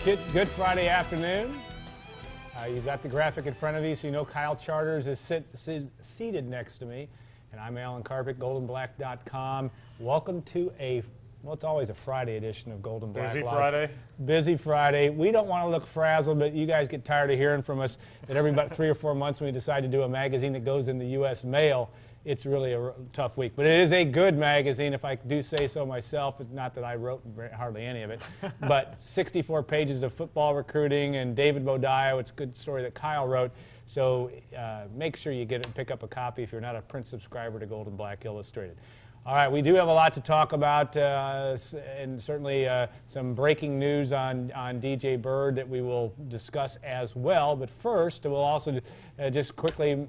Good Friday afternoon. You've got the graphic in front of you, so you know Kyle Charters is seated next to me. And I'm Alan Carpet, goldenblack.com. Welcome to well, it's always a Friday edition of Golden Black Busy Live. Friday? Busy Friday. We don't want to look frazzled, but you guys get tired of hearing from us that every about 3 or 4 months when we decide to do a magazine that goes in the U.S. mail, it's really a tough week. But it is a good magazine, if I do say so myself. It's not that I wrote hardly any of it. But 64 pages of football recruiting and David Bodiah, it's a good story that Kyle wrote. So make sure you get it and pick up a copy if you're not a print subscriber to Golden Black Illustrated. All right, we do have a lot to talk about, and certainly some breaking news on DJ Bird that we will discuss as well. But first, we'll also just quickly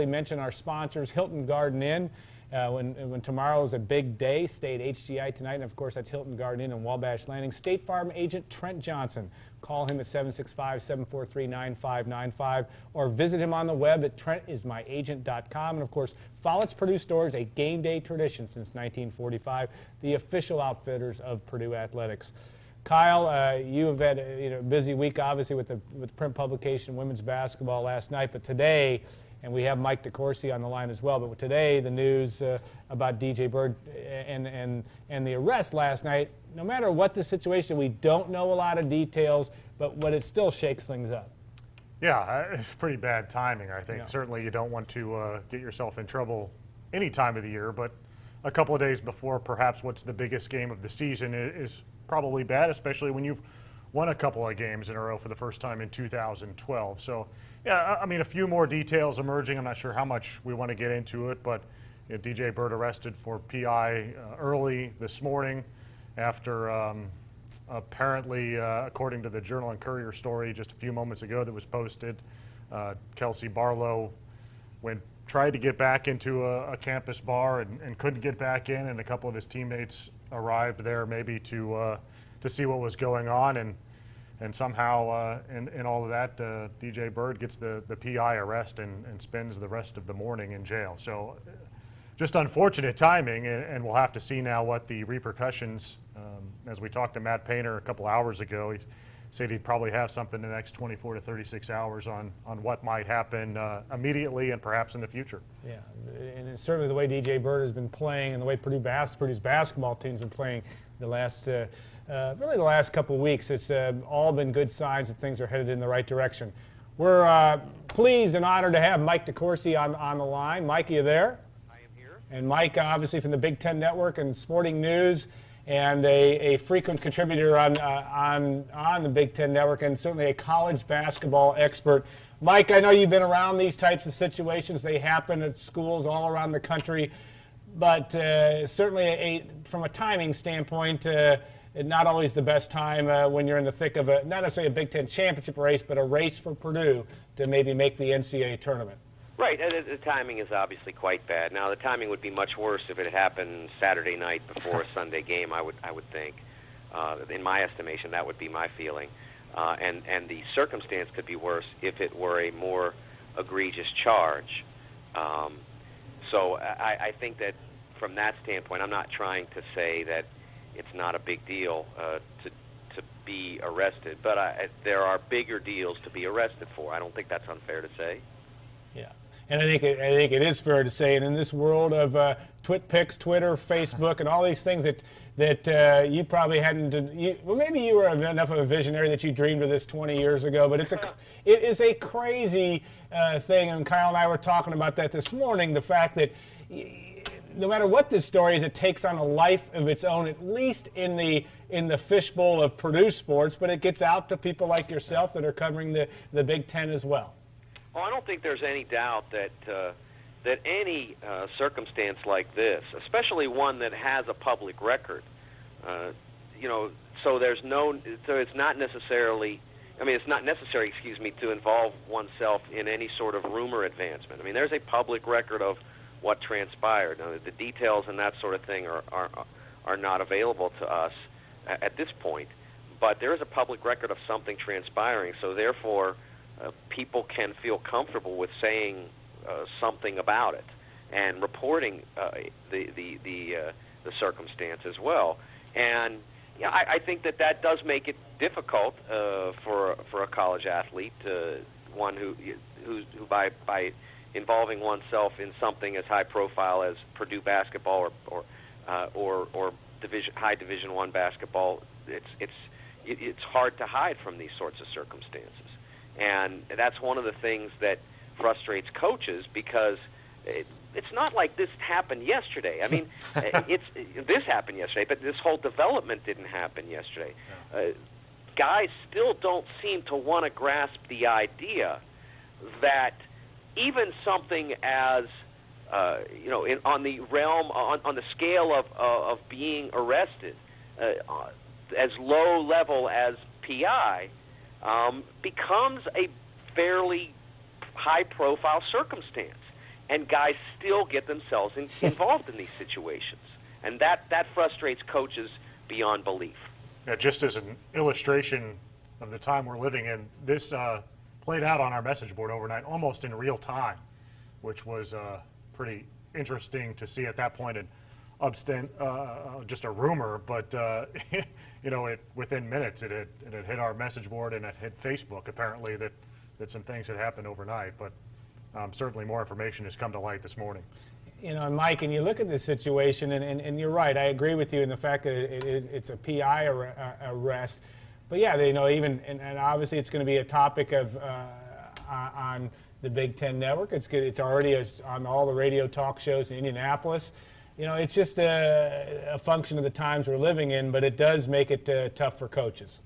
mention our sponsors, Hilton Garden Inn. When tomorrow is a big day, stay at HGI tonight, and of course that's Hilton Garden Inn in Wabash Landing. State Farm agent Trent Johnson. Call him at 765-743-9595 or visit him on the web at trentismyagent.com. And of course, Follett's Purdue Stores, a game day tradition since 1945, the official outfitters of Purdue Athletics. Kyle, you have had a busy week, obviously, with print publication, women's basketball last night, but today, and we have Mike DeCourcey on the line as well. But today, the news about DJ Bird and the arrest last night, no matter what the situation, we don't know a lot of details, but it still shakes things up. Yeah, it's pretty bad timing, I think. Yeah. Certainly you don't want to get yourself in trouble any time of the year, but a couple of days before perhaps what's the biggest game of the season is probably bad, especially when you've won a couple of games in a row for the first time in 2012. So, yeah, I mean, a few more details emerging. I'm not sure how much we want to get into it, but DJ Bird arrested for PI early this morning after apparently, according to the Journal and Courier story just a few moments ago that was posted, Kelsey Barlow tried to get back into a campus bar and couldn't get back in, and a couple of his teammates arrived there maybe to see what was going on, and somehow in all of that, DJ Bird gets the PI arrest and spends the rest of the morning in jail. So just unfortunate timing, and we'll have to see now what the repercussions, as we talked to Matt Painter a couple hours ago, he said he'd probably have something in the next 24 to 36 hours on what might happen immediately and perhaps in the future. Yeah, and certainly the way DJ Bird has been playing and the way Purdue's basketball team's been playing the last, really the last couple of weeks, it's all been good signs that things are headed in the right direction. We're pleased and honored to have Mike DeCourcey on the line. Mike, are you there? I am here. And Mike, obviously from the Big Ten Network and Sporting News, and a frequent contributor on the Big Ten Network, and certainly a college basketball expert. Mike, I know you've been around these types of situations. They happen at schools all around the country, but certainly from a timing standpoint, not always the best time when you're in the thick of not necessarily a Big Ten championship race, but a race for Purdue to maybe make the NCAA tournament. Right, the timing is obviously quite bad. Now, the timing would be much worse if it had happened Saturday night before a Sunday game, I would think. In my estimation, that would be my feeling. And the circumstance could be worse if it were a more egregious charge. So I think that from that standpoint, I'm not trying to say that it's not a big deal to be arrested, but there are bigger deals to be arrested for. I don't think that's unfair to say. Yeah. And I think it is fair to say, and in this world of TwitPics, Twitter, Facebook, and all these things that you probably hadn't, well, maybe you were enough of a visionary that you dreamed of this 20 years ago, but it is a crazy thing, and Kyle and I were talking about that this morning, the fact that no matter what this story is, it takes on a life of its own, at least in the fishbowl of Purdue sports, but it gets out to people like yourself that are covering the Big Ten as well. Well, I don't think there's any doubt that any circumstance like this, especially one that has a public record, so it's not necessary, to involve oneself in any sort of rumor advancement. I mean, there's a public record of what transpired. Now, the details and that sort of thing are not available to us at this point, but there is a public record of something transpiring, so therefore people can feel comfortable with saying something about it and reporting the circumstance as well. And Yeah, I think that does make it difficult for a college athlete, one who by involving oneself in something as high profile as Purdue basketball or high Division I basketball, it's hard to hide from these sorts of circumstances, and that's one of the things that frustrates coaches because it's not like this happened yesterday. I mean, this happened yesterday, but this whole development didn't happen yesterday. Guys still don't seem to want to grasp the idea that even something as on the realm, on the scale of being arrested, as low level as PI, becomes a fairly high-profile circumstance, and guys still get themselves involved in these situations, and that frustrates coaches beyond belief. Yeah, just as an illustration of the time we're living in, this played out on our message board overnight, almost in real time, which was pretty interesting to see at that point. And just a rumor, but within minutes it had hit our message board and it hit Facebook. Apparently that some things had happened overnight, but certainly more information has come to light this morning. And Mike, and you look at this situation, and you're right. I agree with you in the fact that it's a PI arrest. But yeah, and obviously it's going to be a topic of on the Big Ten Network. It's already on all the radio talk shows in Indianapolis. It's just a function of the times we're living in, but it does make it tough for coaches.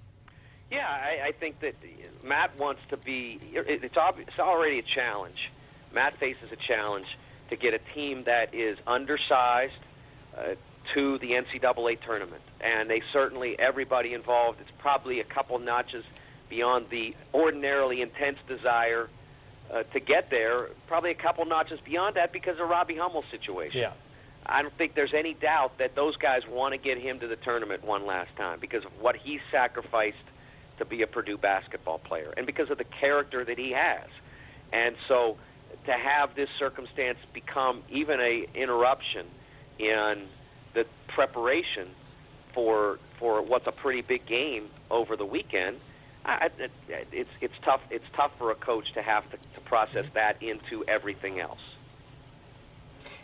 Yeah, I think that Matt wants to be. It's already a challenge. Matt faces a challenge to get a team that is undersized to the NCAA tournament, and everybody involved, it's probably a couple notches beyond the ordinarily intense desire to get there, probably a couple notches beyond that because of Robbie Hummel's situation. Yeah. I don't think there's any doubt that those guys want to get him to the tournament one last time because of what he sacrificed to be a Purdue basketball player and because of the character that he has. And so to have this circumstance become even an interruption in the preparation for what's a pretty big game over the weekend, it's tough. It's tough for a coach to have to process that into everything else.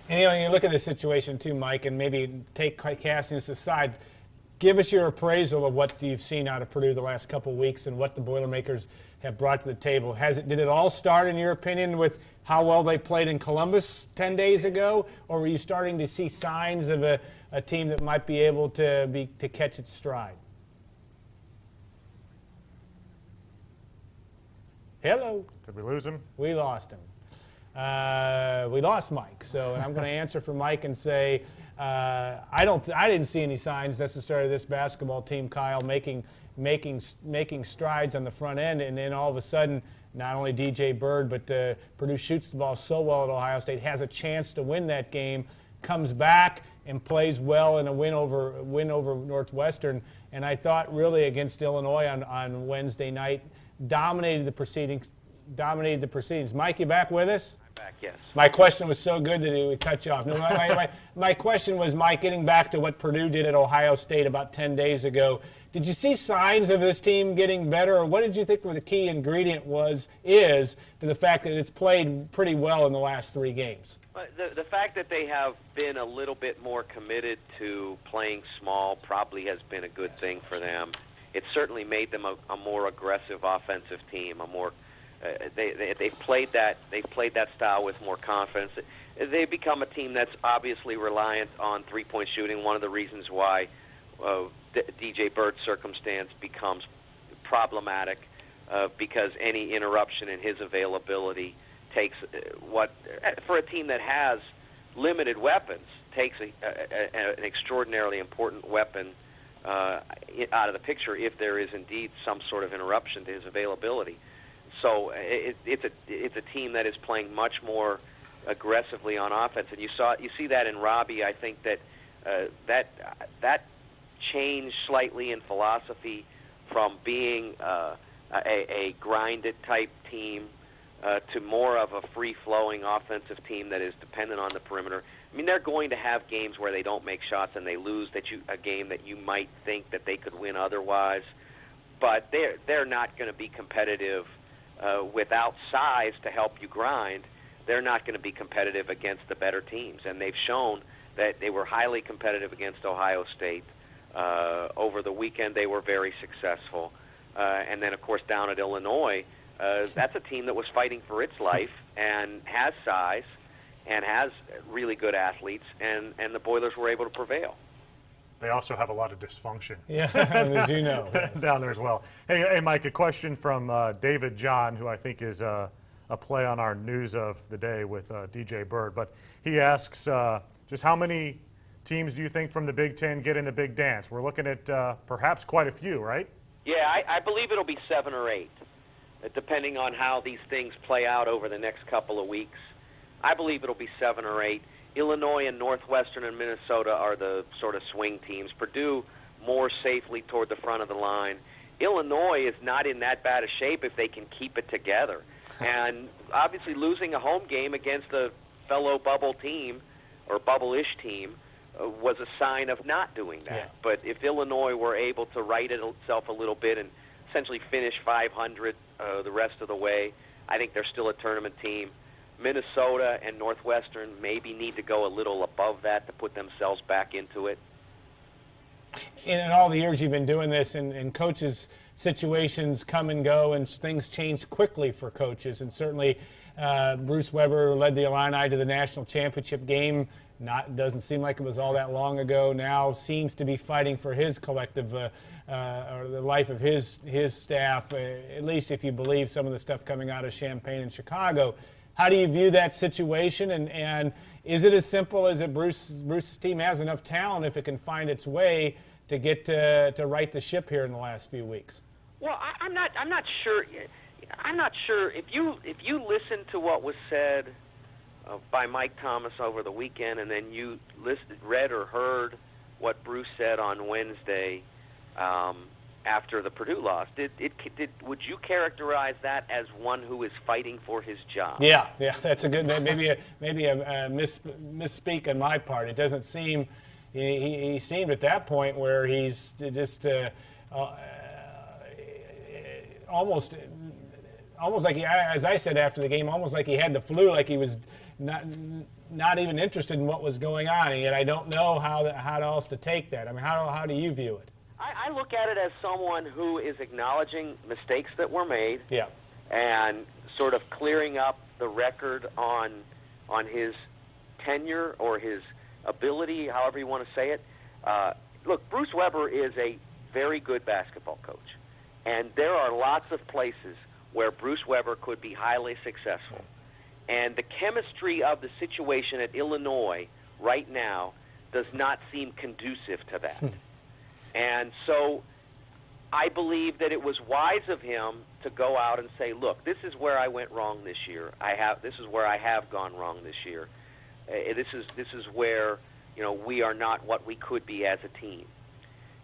And you look at the situation too, Mike, and maybe take casting this aside. Give us your appraisal of what you've seen out of Purdue the last couple of weeks and what the Boilermakers have brought to the table. Did it all start, in your opinion, with how well they played in Columbus 10 days ago, or were you starting to see signs of a team that might be able to catch its stride? Hello. Did we lose him? We lost him. We lost Mike, so I'm going to answer for Mike and say I didn't see any signs necessarily of this basketball team, Kyle, making strides on the front end, and then all of a sudden, not only DJ Bird, but Purdue shoots the ball so well at Ohio State, has a chance to win that game, comes back and plays well in a win over Northwestern, and I thought really against Illinois on Wednesday night, dominated the proceedings. Mike, you back with us? I'm back, yes. My question was so good that it would cut you off. No, my question was, Mike, getting back to what Purdue did at Ohio State about 10 days ago, did you see signs of this team getting better, or what did you think the key ingredient is to the fact that it's played pretty well in the last 3 games? The fact that they have been a little bit more committed to playing small probably has been a good thing for them. It certainly made them a more aggressive offensive team, they've played that style with more confidence. They've become a team that's obviously reliant on three-point shooting. One of the reasons why DJ Bird's circumstance becomes problematic because any interruption in his availability takes for a team that has limited weapons takes an extraordinarily important weapon out of the picture if there is indeed some sort of interruption to his availability. So it's a team that is playing much more aggressively on offense, and you see that in Robbie. I think that changed slightly in philosophy from being a grinded type team to more of a free-flowing offensive team that is dependent on the perimeter. I mean, they're going to have games where they don't make shots and they lose a game that you might think that they could win otherwise. But they're not going to be competitive without size to help you grind. They're not going to be competitive against the better teams, and they've shown that they were highly competitive against Ohio State. Over the weekend, they were very successful. And then, of course, down at Illinois, that's a team that was fighting for its life and has size and has really good athletes, and the Boilers were able to prevail. They also have a lot of dysfunction. Yeah, as you know. Yes. Down there as well. Hey, Mike, a question from David John, who I think is a play on our news of the day with DJ Bird. But he asks, just how many teams do you think from the Big Ten get in the big dance? We're looking at perhaps quite a few, right? Yeah, I believe it'll be 7 or 8, depending on how these things play out over the next couple of weeks. I believe it'll be 7 or 8. Illinois and Northwestern and Minnesota are the sort of swing teams. Purdue more safely toward the front of the line. Illinois is not in that bad a shape if they can keep it together. And obviously losing a home game against a fellow bubble team or bubble-ish team was a sign of not doing that. Yeah. But if Illinois were able to right itself a little bit and essentially finish 500 the rest of the way, I think they're still a tournament team. Minnesota and Northwestern maybe need to go a little above that to put themselves back into it. In all the years you've been doing this, and coaches' situations come and go, and things change quickly for coaches. And certainly, Bruce Weber led the Illini to the national championship game. Doesn't seem like it was all that long ago. Now seems to be fighting for his collective, or the life of his staff. At least if you believe some of the stuff coming out of Champaign and Chicago. How do you view that situation, and is it as simple as that Bruce's team has enough talent if it can find its way to get to right the ship here in the last few weeks? Well, I'm not sure. I'm not sure if you listen to what was said by Mike Thomas over the weekend, and then you read or heard what Bruce said on Wednesday after the Purdue loss. Would you characterize that as one who is fighting for his job? Yeah, that's a good, maybe a misspeak on my part. It doesn't seem, he seemed at that point where he's just almost like he, as I said after the game, almost like he had the flu, like he was not even interested in what was going on, and yet I don't know how else to take that. I mean, how do you view it? I look at it as someone who is acknowledging mistakes that were made, yeah, and sort of clearing up the record on his tenure or his ability, however you want to say it. Look, Bruce Weber is a very good basketball coach, and there are lots of places where Bruce Weber could be highly successful. And the chemistry of the situation at Illinois right now does not seem conducive to that. And so I believe that it was wise of him to go out and say, look, this is where I went wrong this year. This is where I have gone wrong this year. This is where, we are not what we could be as a team.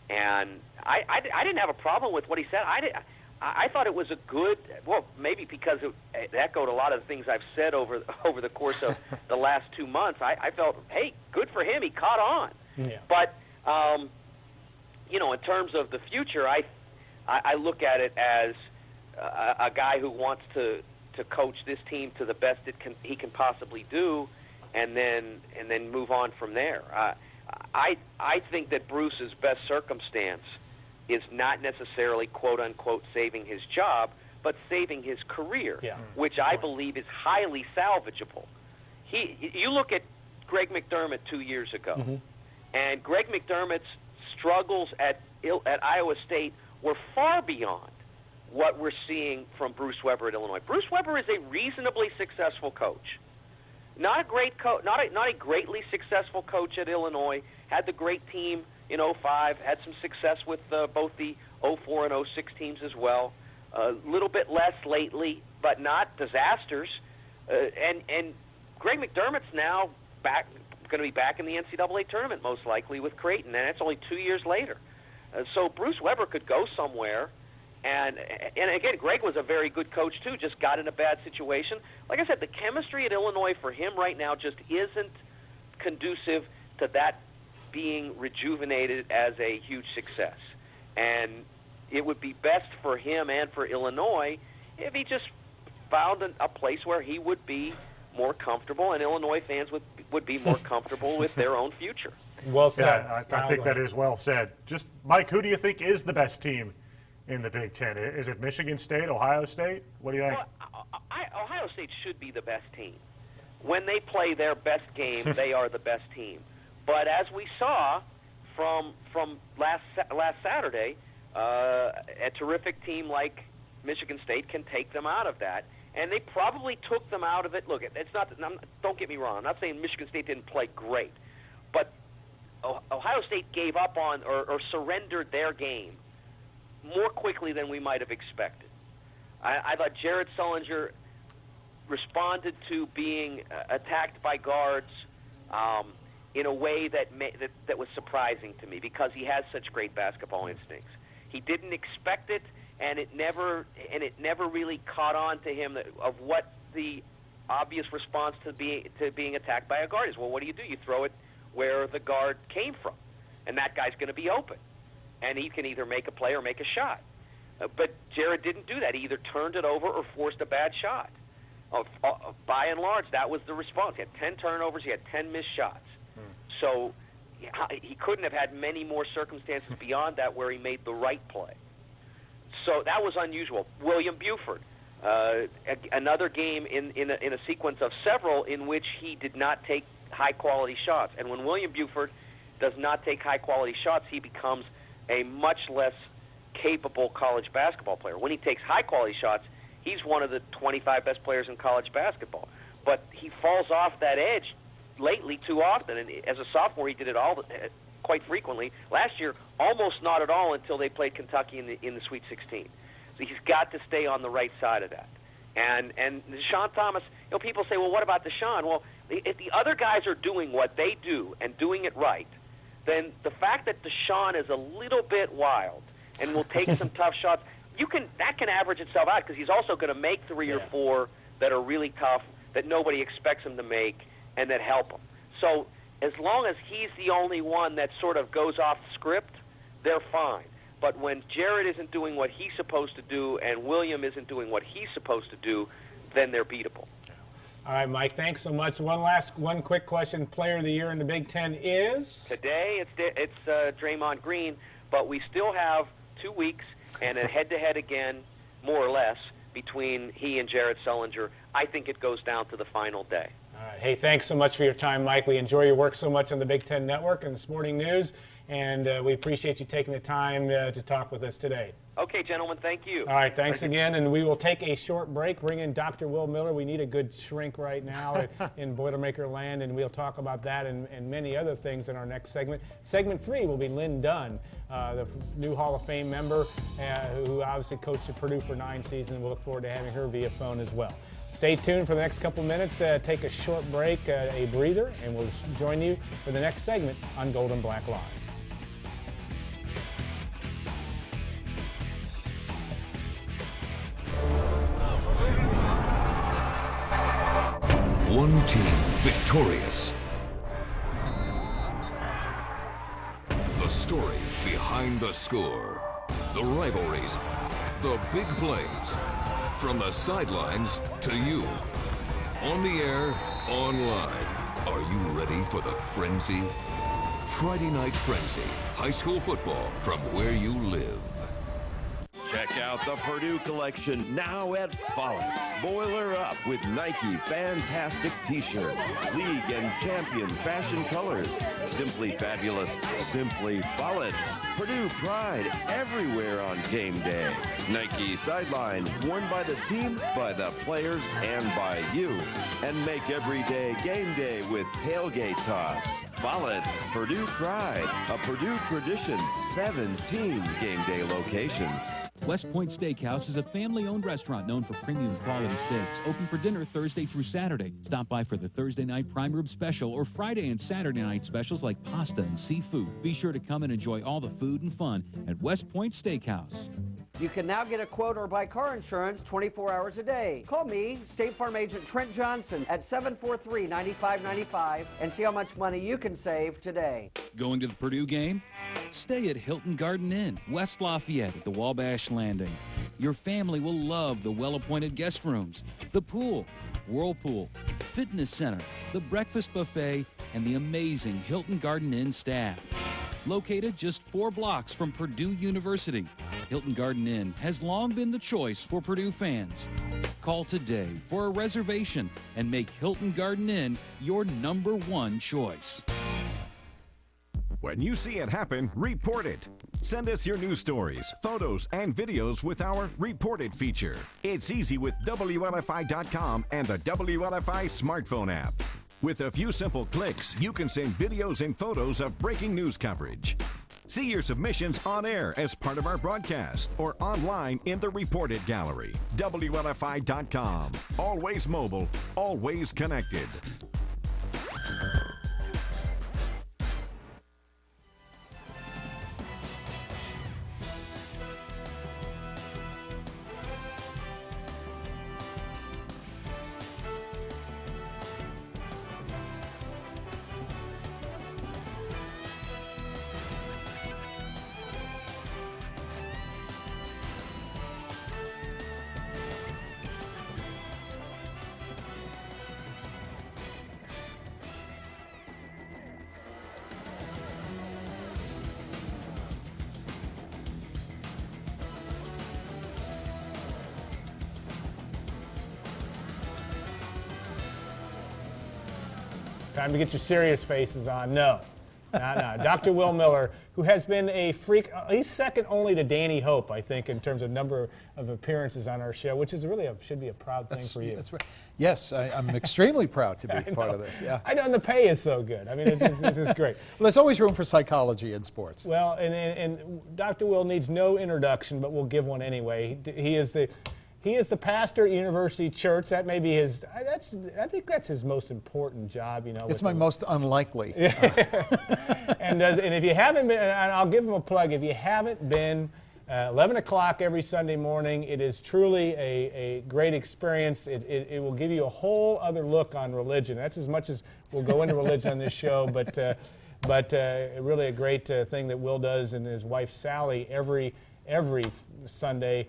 And I didn't have a problem with what he said. I thought it was a good, well, maybe because it echoed a lot of the things I've said over the course of the last 2 months. I felt, hey, good for him. He caught on. Yeah. But, in terms of the future, I look at it as a guy who wants to coach this team to the best he can possibly do, and then move on from there. I think that Bruce's best circumstance is not necessarily, quote-unquote, saving his job, but saving his career, yeah, which I believe is highly salvageable. You look at Greg McDermott 2 years ago, mm-hmm, and Greg McDermott's struggles at Iowa State were far beyond what we're seeing from Bruce Weber at Illinois. Bruce Weber is a reasonably successful coach. Not a great not a greatly successful coach at Illinois. Had the great team in 05, had some success with both the 04 and 06 teams as well. A little bit less lately, but not disasters. And Greg McDermott's now going to be back in the NCAA tournament most likely with Creighton, and that's only 2 years later. So Bruce Weber could go somewhere. And again, Greg was a very good coach too, just got in a bad situation. Like I said, the chemistry at Illinois for him right now just isn't conducive to that being rejuvenated as a huge success. And it would be best for him and for Illinois if he just found a place where he would be more comfortable, and Illinois fans would be more comfortable with their own future. Well said. Yeah, I think that is well said. Just, Mike, who do you think is the best team in the Big Ten? Is it Michigan State, Ohio State? What do you think? Well, Ohio State should be the best team. When they play their best game, they are the best team. But as we saw from last Saturday, a terrific team like Michigan State can take them out of that. And they probably took them out of it. Look, it's not. Don't get me wrong. I'm not saying Michigan State didn't play great, but Ohio State gave up on or surrendered their game more quickly than we might have expected. I thought Jared Sullinger responded to being attacked by guards in a way that was surprising to me, because he has such great basketball instincts. He didn't expect it, and it never really caught on to him of what the obvious response to being attacked by a guard is. Well, what do? You throw it where the guard came from, and that guy's going to be open, and he can either make a play or make a shot. But Jared didn't do that. He either turned it over or forced a bad shot. By and large, that was the response. He had 10 turnovers. He had 10 missed shots. So he couldn't have had many more circumstances beyond that where he made the right play. So that was unusual. William Buford, another game in a sequence of several in which he did not take high-quality shots. And when William Buford does not take high-quality shots, he becomes a much less capable college basketball player. When he takes high-quality shots, he's one of the 25 best players in college basketball. But he falls off that edge lately too often. And as a sophomore, he did it quite frequently. Last year, almost not at all until they played Kentucky in the Sweet 16. So he's got to stay on the right side of that. And Deshaun Thomas, people say, well, what about Deshaun? Well, if the other guys are doing what they do and doing it right, then the fact that Deshaun is a little bit wild and will take some tough shots, that can average itself out, because he's also going to make 3 or 4 that are really tough that nobody expects him to make and that help him. So as long as he's the only one that sort of goes off script, they're fine. But when Jared isn't doing what he's supposed to do and William isn't doing what he's supposed to do, then they're beatable. All right, Mike, thanks so much. One quick question. Player of the year in the Big Ten is? Today it's Draymond Green, but we still have 2 weeks and a head-to-head again, more or less, between he and Jared Sullinger. I think it goes down to the final day. All right. Hey, thanks so much for your time, Mike. We enjoy your work so much on the Big Ten Network and Sporting News, and we appreciate you taking the time to talk with us today. Okay, gentlemen, thank you. All right, thanks again, and we will take a short break, bring in Dr. Will Miller. We need a good shrink right now in Boilermaker land, and we'll talk about that and many other things in our next segment. Segment 3 will be Lynn Dunn, the new Hall of Fame member who obviously coached at Purdue for 9 seasons. We'll look forward to having her via phone as well. Stay tuned for the next couple minutes. Take a short break, a breather, and we'll join you for the next segment on Gold and Black Live. One team victorious. The story behind the score. The rivalries. The big plays. From the sidelines to you. On the air, online. Are you ready for the frenzy? Friday Night Frenzy. High school football from where you live. Check out the Purdue collection now at Follett's. Boiler up with Nike Fantastic T-shirts, League and Champion fashion colors. Simply fabulous, simply Follett's. Purdue pride everywhere on game day. Nike sideline, worn by the team, by the players, and by you. And make every day game day with tailgate toss. Follett's, Purdue pride, a Purdue tradition, 17 game day locations. West Point Steakhouse is a family-owned restaurant known for premium quality steaks. Open for dinner Thursday through Saturday. Stop by for the Thursday night prime rib special or Friday and Saturday night specials like pasta and seafood. Be sure to come and enjoy all the food and fun at West Point Steakhouse. You can now get a quote or buy car insurance 24 hours a day. Call me, State Farm Agent Trent Johnson, at 743-9595 and see how much money you can save today. Going to the Purdue game? Stay at Hilton Garden Inn, West Lafayette at the Wabash Landing. Your family will love the well-appointed guest rooms, the pool, whirlpool, fitness center, the breakfast buffet, and the amazing Hilton Garden Inn staff. Located just 4 blocks from Purdue University, Hilton Garden Inn has long been the choice for Purdue fans. Call today for a reservation and make Hilton Garden Inn your #1 choice. When you see it happen, report it. Send us your news stories, photos, and videos with our Report It feature. It's easy with WLFI.com and the WLFI smartphone app. With a few simple clicks, you can send videos and photos of breaking news coverage. See your submissions on air as part of our broadcast or online in the Report It gallery. WLFI.com. Always mobile, always connected. Time to get your serious faces on. No. Dr. Will Miller, who has been a freak, he's second only to Danny Hope, I think, in terms of number of appearances on our show, which is really should be a proud thing for you. That's right. Yes, I'm extremely proud to be part of this. Yeah. I know, and the pay is so good. I mean, this is great. Well, there's always room for psychology in sports. Well, and Dr. Will needs no introduction, but we'll give one anyway. He is the pastor at University Church. That may be his. I think that's his most important job. You know, it's my most unlikely. And if you haven't been, and I'll give him a plug. If you haven't been, 11 o'clock every Sunday morning. It is truly a great experience. It will give you a whole other look on religion. That's as much as we'll go into religion on this show, but really a great thing that Will does, and his wife Sally every Sunday.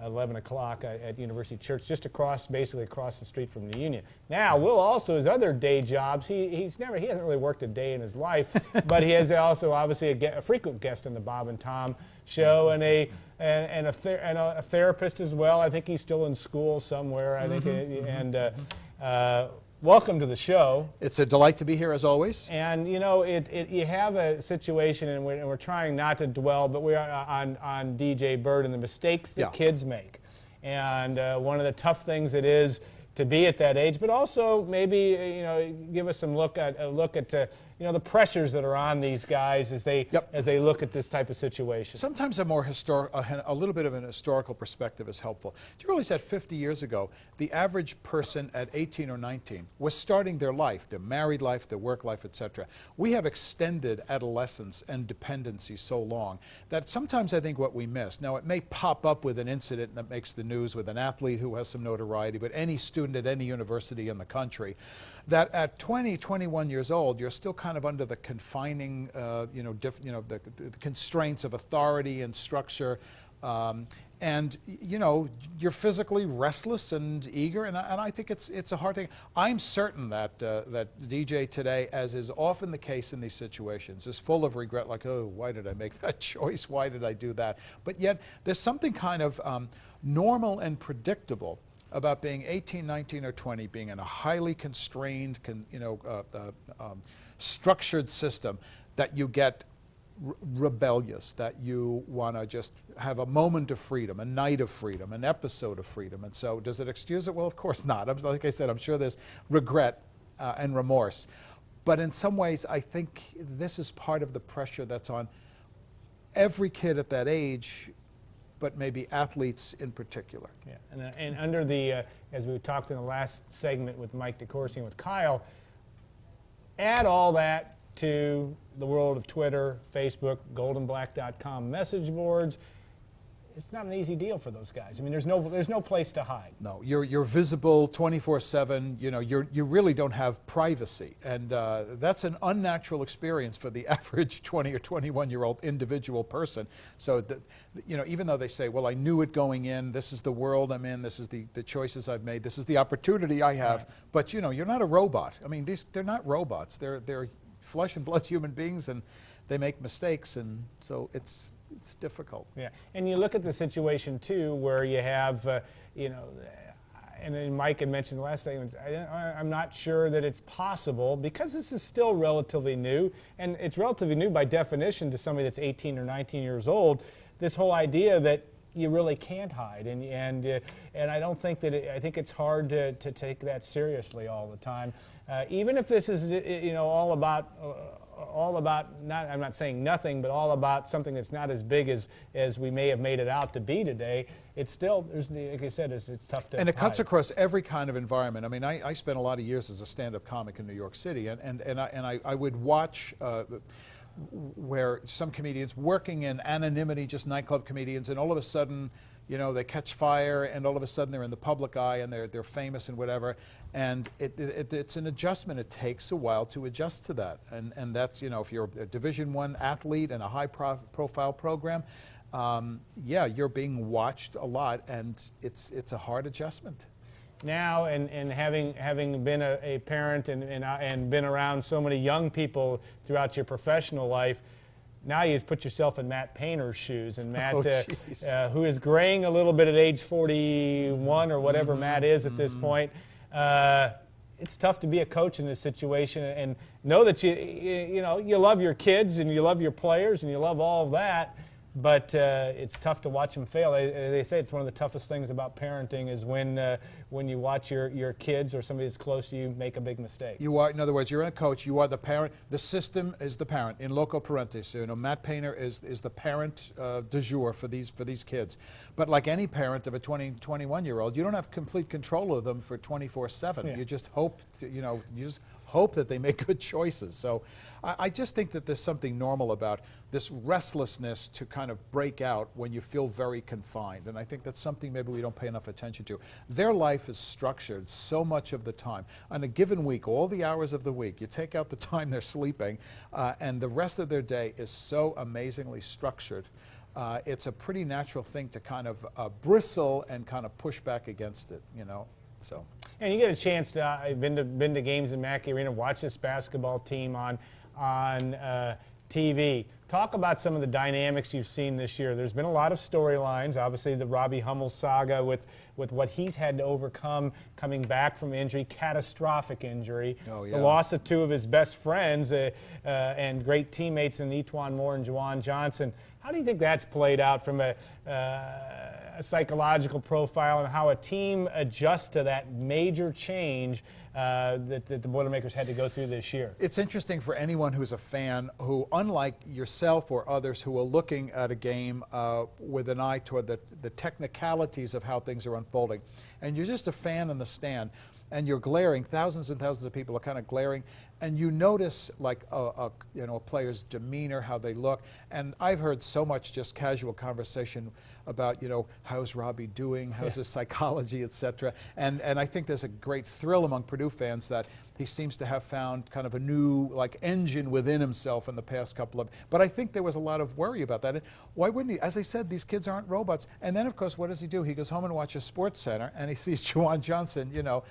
11 o'clock at University Church, just basically across the street from the Union. Now, Will also, his other day jobs, he hasn't really worked a day in his life, but he is also obviously a frequent guest on the Bob and Tom show, and a therapist as well. I think he's still in school somewhere. I think, welcome to the show. It's a delight to be here, as always. And you know, you have a situation, and we're trying not to dwell, but we are on DJ Bird and the mistakes that kids make. And one of the tough things it is to be at that age, but also maybe give us some look at the pressures that are on these guys as they look at this type of situation. Sometimes a little bit of an historical perspective is helpful. Do you realize that 50 years ago, the average person at 18 or 19 was starting their life, their married life, their work life, etc. We have extended adolescence and dependency so long that sometimes I think what we miss, now it may pop up with an incident that makes the news with an athlete who has some notoriety, but any student at any university in the country, that at 20, 21 years old, you're still kind of under the confining, the constraints of authority and structure, and you're physically restless and eager, and I think it's a hard thing. I'm certain that DJ today, as is often the case in these situations, is full of regret, like, oh, why did I make that choice? Why did I do that? But yet there's something kind of normal and predictable about being 18, 19, or 20, being in a highly constrained, structured system, that you get rebellious, that you want to just have a moment of freedom, a night of freedom, an episode of freedom. And so does it excuse it? Well, of course not. Like I said, I'm sure there's regret and remorse. But in some ways, I think this is part of the pressure that's on every kid at that age, but maybe athletes in particular. Yeah, and under the, as we talked in the last segment with Mike DeCourcey and with Kyle, add all that to the world of Twitter, Facebook, goldenblack.com message boards. It's not an easy deal for those guys. I mean, there's no place to hide. No, you're visible 24/7. You know, you really don't have privacy, and that's an unnatural experience for the average 20 or 21-year-old individual person. So, you know, even though they say, "Well, I knew it going in. This is the world I'm in. This is the choices I've made. This is the opportunity I have." Right. But you know, you're not a robot. I mean, they're not robots. They're flesh and blood human beings, and they make mistakes, and so it's difficult. Yeah, and you look at the situation too, where you have, you know, and then Mike had mentioned the last thing. I'm not sure that it's possible because this is still relatively new, and it's relatively new by definition to somebody that's 18 or 19 years old. This whole idea that you really can't hide, and I don't think that I think it's hard to take that seriously all the time, even if this is, you know, all about not, I'm not saying nothing, but all about something that's not as big as we may have made it out to be today. It's still, like I said, it's tough to And it cuts hide. across every kind of environment. I mean, I spent a lot of years as a stand-up comic in New York City, and I would watch where some comedians working in anonymity, just nightclub comedians, and all of a sudden, you know, they catch fire, and all of a sudden they're in the public eye, and they're famous and whatever. And it's an adjustment. It takes a while to adjust to that. And that's, you know, if you're a Division I athlete in a high-profile program, yeah, you're being watched a lot, and it's a hard adjustment. Now, and having been a parent and been around so many young people throughout your professional life, now you've put yourself in Matt Painter's shoes, and Matt, who is graying a little bit at age 41 or whatever Matt is at this point. It's tough to be a coach in this situation and know that you know, you love your kids and you love your players and you love all of that, but it's tough to watch them fail. They say it's one of the toughest things about parenting is when you watch your kids or somebody that's close to you make a big mistake. You are, in other words, you're a coach. You are the parent. The system is the parent. In loco parentis, you know, Matt Painter is the parent du jour for these kids. But like any parent of a 21-year-old, you don't have complete control of them for 24/7. Yeah. You just hope hope that they make good choices. So I just think that there's something normal about this restlessness to kind of break out when you feel very confined. And I think that's something maybe we don't pay enough attention to. Their life is structured so much of the time. On a given week, all the hours of the week, you take out the time they're sleeping, and the rest of their day is so amazingly structured. It's a pretty natural thing to kind of bristle and kind of push back against it, you know. So. And you get a chance to, I've been to games in Mackey Arena, watch this basketball team on TV. Talk about some of the dynamics you've seen this year. There's been a lot of storylines. Obviously, the Robbie Hummel saga with what he's had to overcome coming back from injury, catastrophic injury. Oh, yeah. The loss of two of his best friends and great teammates in Etwan Moore and Juwan Johnson. How do you think that's played out from a psychological profile and how a team adjusts to that major change that the Boilermakers had to go through this year? It's interesting for anyone who's a fan who, unlike yourself or others who are looking at a game with an eye toward the technicalities of how things are unfolding, and you're just a fan in the stand, and you're glaring, thousands and thousands of people are kind of glaring, and you notice like a player's demeanor, how they look. And I've heard so much just casual conversation about, you know, how's Robbie doing, how's his psychology, etc. And I think there's a great thrill among Purdue fans that he seems to have found kind of a new like engine within himself in the past couple of. But I think there was a lot of worry about that. And why wouldn't he? As I said, these kids aren't robots. And then of course, what does he do? He goes home and watches Sports Center, and he sees Juwan Johnson, you know,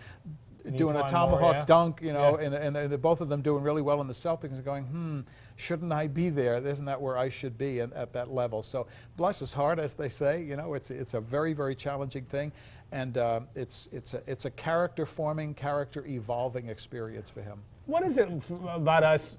doing a tomahawk dunk, you know, and both of them doing really well in the Celtics, and going, shouldn't I be there? Isn't that where I should be at that level? So bless his heart, as they say. You know, it's a very, very challenging thing, and it's a character forming, character evolving experience for him. What is it about us,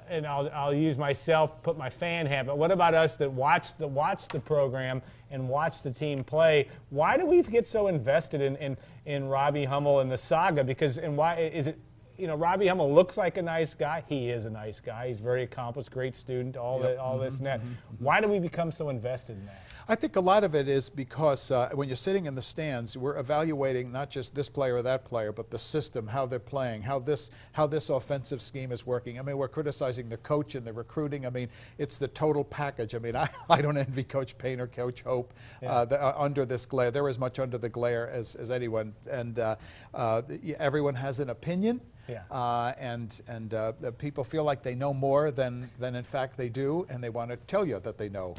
and I'll use myself, put my fan hat, but what about us that watch the program and watch the team play? Why do we get so invested in Robbie Hummel and the saga? And why is it, you know, Robbie Hummel looks like a nice guy. He is a nice guy. He's very accomplished, great student, all this and that. Why do we become so invested in that? I think a lot of it is because when you're sitting in the stands, we're evaluating not just this player or that player, but the system, how they're playing, how this offensive scheme is working. I mean, we're criticizing the coach and the recruiting. I mean, it's the total package. I mean, I don't envy Coach Payne or Coach Hope under this glare. They're as much under the glare as anyone, and everyone has an opinion. Yeah. And people feel like they know more than in fact they do, and they want to tell you that they know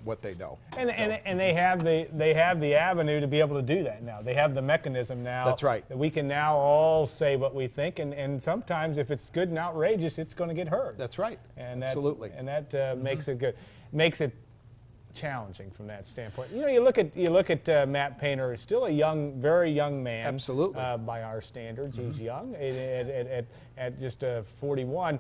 what they know. And they have the avenue to be able to do that now. They have the mechanism now. That's right. That we can now all say what we think, and sometimes if it's good and outrageous, it's going to get heard. That's right. And that, absolutely. And that makes it good. Makes it challenging from that standpoint. You know, you look at Matt Painter, still a very young man. Absolutely. By our standards, he's young at just 41.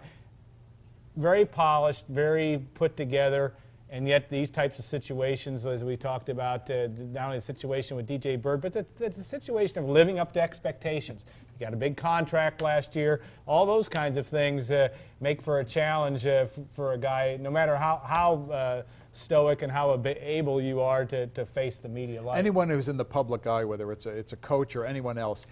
Very polished, very put together, and yet these types of situations, as we talked about, not only the situation with DJ Bird, but the situation of living up to expectations. You got a big contract last year. All those kinds of things make for a challenge for a guy, no matter how stoic and how able you are to face the media life. Anyone who's in the public eye, whether it's a coach or anyone else,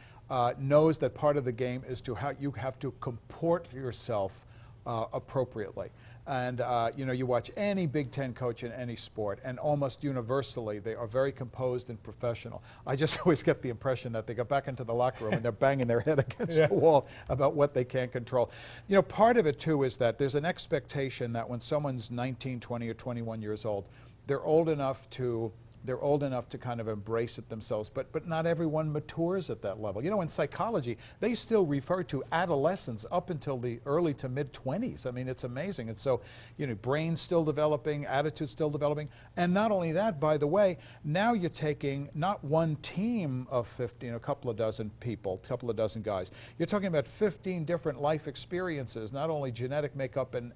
knows that part of the game is how you have to comport yourself appropriately. And you know, you watch any Big Ten coach in any sport, and almost universally they are very composed and professional. I just always get the impression that they go back into the locker room and they're banging their head against the wall about what they can't control. You know, part of it too is that there's an expectation that when someone's 19, 20, or 21 years old, they're old enough to kind of embrace it themselves, but not everyone matures at that level. You know, in psychology, they still refer to adolescence up until the early to mid-20s. I mean, it's amazing. And so, you know, brain's still developing, attitude's still developing. And not only that, by the way, now you're taking not one team of 15, a couple of dozen people, a couple of dozen guys. You're talking about 15 different life experiences, not only genetic makeup and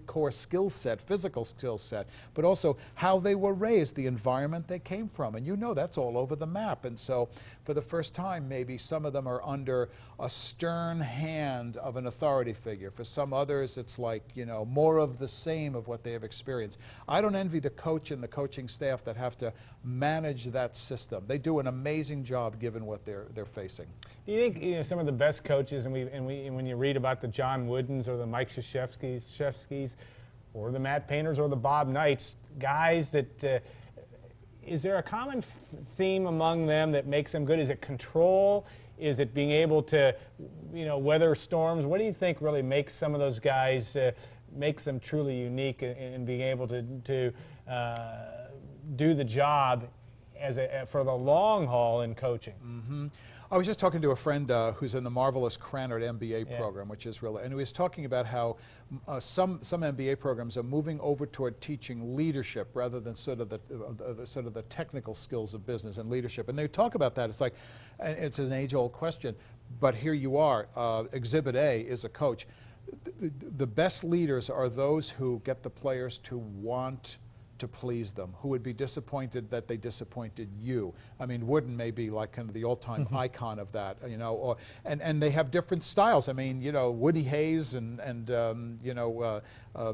core skill set, physical skill set, but also how they were raised, the environment they came from, and you know that's all over the map. And so for the first time, maybe some of them are under a stern hand of an authority figure. For some others, it's like, you know, more of the same of what they have experienced. I don't envy the coach and the coaching staff that have to manage that system. They do an amazing job given what they're facing. You think, you know, some of the best coaches, and when you read about the John Woodens or the Mike Krzyzewskis or the Matt Painters or the Bob Knights, guys that is there a common theme among them that makes them good? Is it control? Is it being able to, you know, weather storms? What do you think really makes some of those guys, makes them truly unique in being able to do the job for the long haul in coaching? Mm-hmm. I was just talking to a friend who's in the marvelous Cranard MBA program, which is really, and he was talking about how some MBA programs are moving over toward teaching leadership rather than sort of the technical skills of business and leadership. And they talk about that. It's like, it's an age-old question, but here you are. Exhibit A is a coach. The best leaders are those who get the players to want to please them, who would be disappointed that they disappointed you. I mean, Wooden may be like kind of the all-time icon of that, you know, and they have different styles. I mean, you know, Woody Hayes and you know,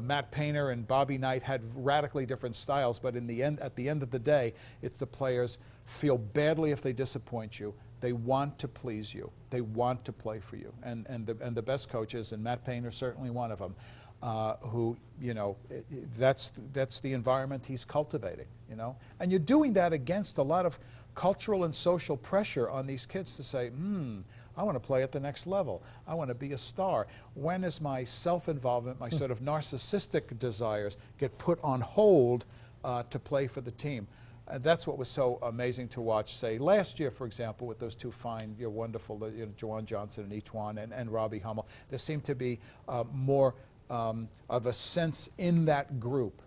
Matt Painter and Bobby Knight had radically different styles, but in the end, at the end of the day, it's the players feel badly if they disappoint you. They want to please you. They want to play for you. And the best coaches, and Matt Painter certainly one of them, who, you know, that's the environment he's cultivating, you know. And you're doing that against a lot of cultural and social pressure on these kids to say, I want to play at the next level. I want to be a star. When is my self-involvement, my sort of narcissistic desires get put on hold to play for the team? That's what was so amazing to watch, say, last year, for example, with those two fine, wonderful, Jawan Johnson and Etuan and Robbie Hummel. There seemed to be more of a sense in that group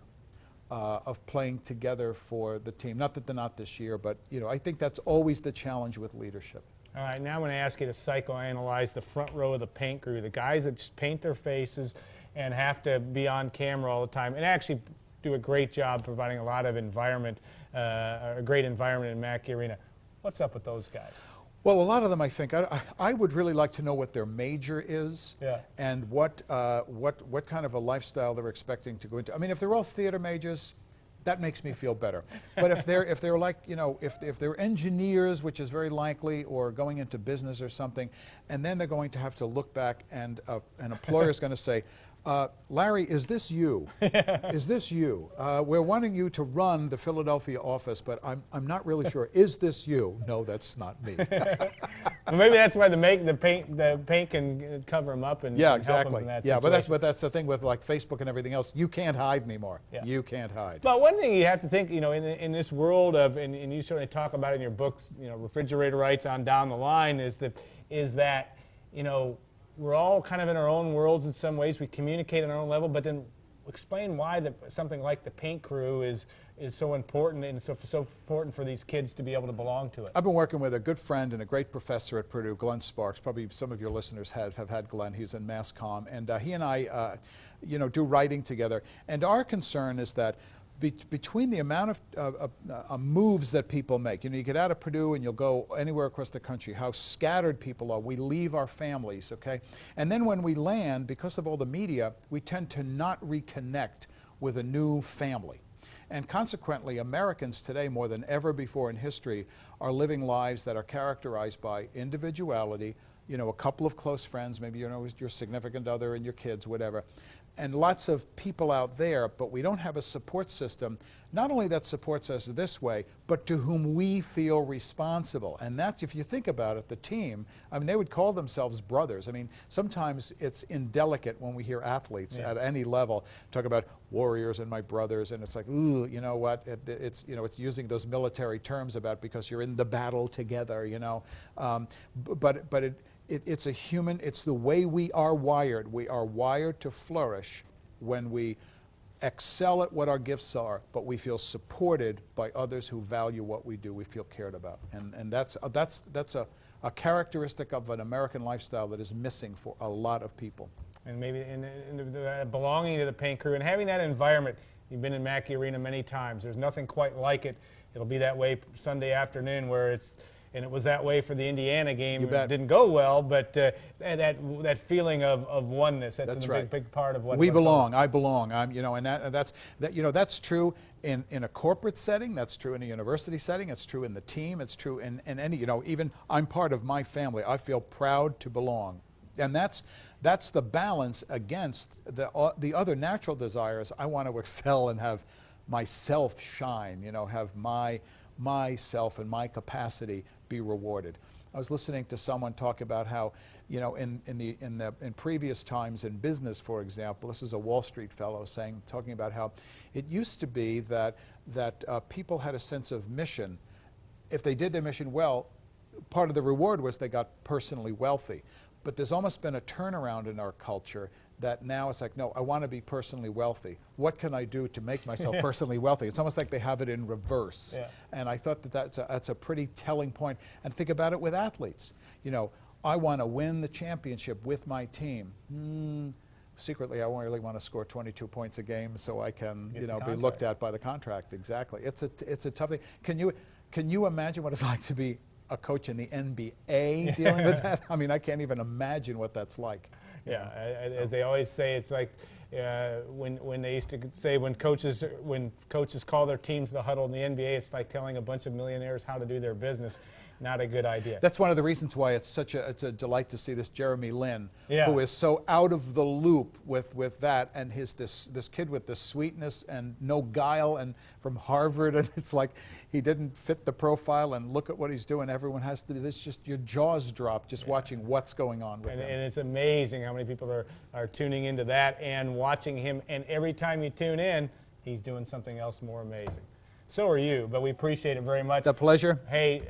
of playing together for the team. Not that they're not this year, but, you know, I think that's always the challenge with leadership. All right, now I'm going to ask you to psychoanalyze the front row of the paint crew, the guys that just paint their faces and have to be on camera all the time, and actually do a great job providing a lot of environment, a great environment in Mackey Arena. What's up with those guys? Well, a lot of them, I think, I would really like to know what their major is and what kind of a lifestyle they're expecting to go into. I mean, if they're all theater majors, that makes me feel better. But if they're like, you know, if they're engineers, which is very likely, or going into business or something, and then they're going to have to look back, and an employer is going to say, Larry, is this you? Is this you? We're wanting you to run the Philadelphia office, but I'm not really sure. Is this you? No, that's not me. Well, maybe that's why the paint can cover them up and yeah, and help exactly. them in that Yeah, situation. but that's the thing with like Facebook and everything else. You can't hide anymore. Yeah. You can't hide. But one thing you have to think, you know, in this world of, and you certainly talk about it in your books, you know, refrigerator rights on down the line, is that, you know, we're all kind of in our own worlds in some ways. We communicate on our own level, but then explain why something like the paint crew is so important, and so important for these kids to be able to belong to it. I've been working with a good friend and a great professor at Purdue, Glenn Sparks. Probably some of your listeners have had Glenn. He's in Mass Comm, and he and I, you know, do writing together. And our concern is that between the amount of moves that people make, you know, you get out of Purdue and you'll go anywhere across the country, how scattered people are. We leave our families, okay? And then when we land, because of all the media, we tend to not reconnect with a new family. And consequently, Americans today, more than ever before in history, are living lives that are characterized by individuality, you know, a couple of close friends, maybe, you know, your significant other and your kids, whatever, and lots of people out there, but we don't have a support system, not only that supports us this way, but to whom we feel responsible. And that's, if you think about it, the team, I mean, they would call themselves brothers. I mean, sometimes it's indelicate when we hear athletes at any level talk about warriors and my brothers, and it's like, ooh, you know what, it's, you know, it's using those military terms about because you're in the battle together, you know. But it's a human, it's the way we are wired. We are wired to flourish when we excel at what our gifts are, but we feel supported by others who value what we do, we feel cared about. And that's a characteristic of an American lifestyle that is missing for a lot of people. And maybe in belonging to the paint crew and having that environment. You've been in Mackey Arena many times. There's nothing quite like it. It'll be that way Sunday afternoon where it's, and it was that way for the Indiana game. It didn't go well, but that feeling of oneness, that's a big part of what we belong. I belong. I'm, you know, and you know, that's true in a corporate setting. That's true in a university setting. It's true in the team. It's true in any, you know, even I'm part of my family. I feel proud to belong, and that's the balance against the other natural desires. I want to excel and have myself shine. You know, have myself and my capacity be rewarded. I was listening to someone talk about how, you know, in previous times in business, for example, this is a Wall Street fellow talking about how it used to be that people had a sense of mission. If they did their mission well, part of the reward was they got personally wealthy. But there's almost been a turnaround in our culture that now it's like, no, I want to be personally wealthy. What can I do to make myself personally wealthy? It's almost like they have it in reverse. Yeah. And I thought that's a pretty telling point. And think about it with athletes. You know, I want to win the championship with my team. Secretly, I really want to score 22 points a game so I can, you know, be looked at by the contract. Exactly. It's a tough thing. Can you imagine what it's like to be a coach in the NBA dealing with that? I mean, I can't even imagine what that's like. Yeah, as they always say, it's like when they used to say when coaches call their teams to the huddle in the NBA, it's like telling a bunch of millionaires how to do their business. Not a good idea. That's one of the reasons why it's a delight to see this Jeremy Lin, who is so out of the loop with that, and this kid with the sweetness and no guile, and from Harvard, and it's like he didn't fit the profile, and look at what he's doing. Everyone has to do this. Just your jaws drop just watching what's going on with him. And it's amazing how many people are tuning into that and watching him. And every time you tune in, he's doing something else more amazing. So are you, but we appreciate it very much. It's a pleasure. Hey,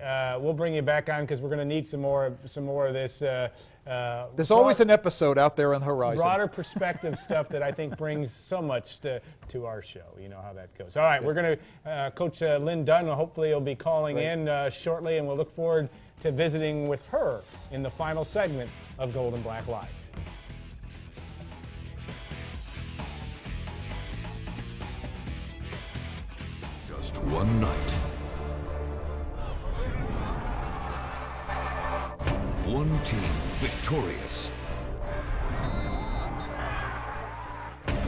we'll bring you back on because we're going to need some more of this. There's always an episode out there on the horizon. Broader perspective stuff that I think brings so much to our show. You know how that goes. All right, we're going to Coach Lynn Dunn. Hopefully, will be calling in shortly, and we'll look forward to visiting with her in the final segment of Gold and Black Live. Just one night. One team victorious.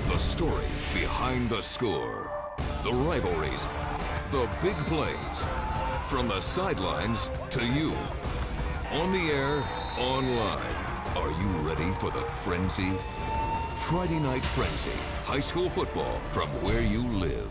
The story behind the score. The rivalries, the big plays, from the sidelines to you. On the air, online. Are you ready for the frenzy? Friday Night Frenzy, high school football from where you live.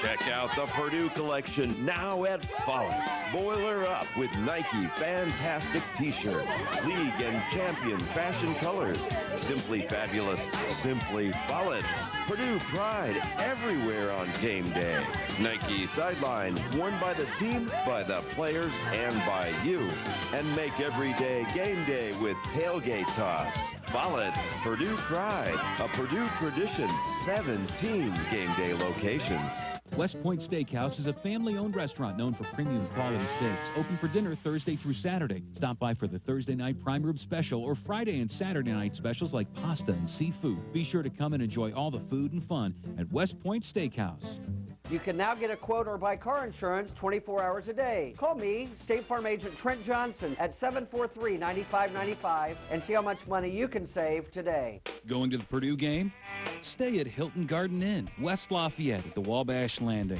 Check out the Purdue collection now at Follett's. Boiler up with Nike Fantastic T-shirts, League and Champion fashion colors. Simply fabulous, simply Follett's. Purdue pride everywhere on game day. Nike sideline, worn by the team, by the players, and by you. And make every day game day with tailgate toss. Follett's, Purdue pride, a Purdue tradition, 17 game day locations. West Point Steakhouse is a family-owned restaurant known for premium quality steaks. Open for dinner Thursday through Saturday. Stop by for the Thursday night prime rib special or Friday and Saturday night specials like pasta and seafood. Be sure to come and enjoy all the food and fun at West Point Steakhouse. You can now get a quote or buy car insurance 24 hours a day. Call me, State Farm Agent Trent Johnson, at 743-9595 and see how much money you can save today. Going to the Purdue game? Stay at Hilton Garden Inn, West Lafayette at the Wabash Landing.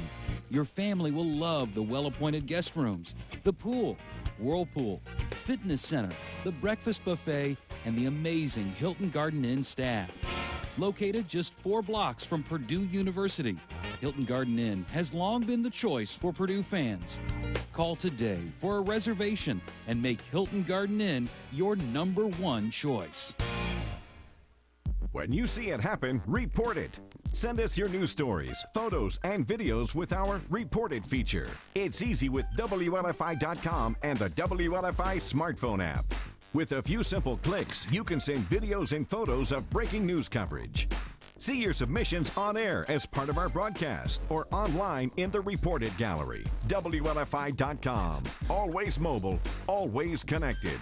Your family will love the well-appointed guest rooms, the pool, whirlpool, fitness center, the breakfast buffet, and the amazing Hilton Garden Inn staff. Located just 4 blocks from Purdue University, Hilton Garden Inn has long been the choice for Purdue fans. Call today for a reservation and make Hilton Garden Inn your #1 choice. When you see it happen, report it. Send us your news stories, photos, and videos with our Report It feature. It's easy with WLFI.com and the WLFI smartphone app. With a few simple clicks, you can send videos and photos of breaking news coverage. See your submissions on air as part of our broadcast or online in the Report It gallery. WLFI.com. Always mobile, always connected.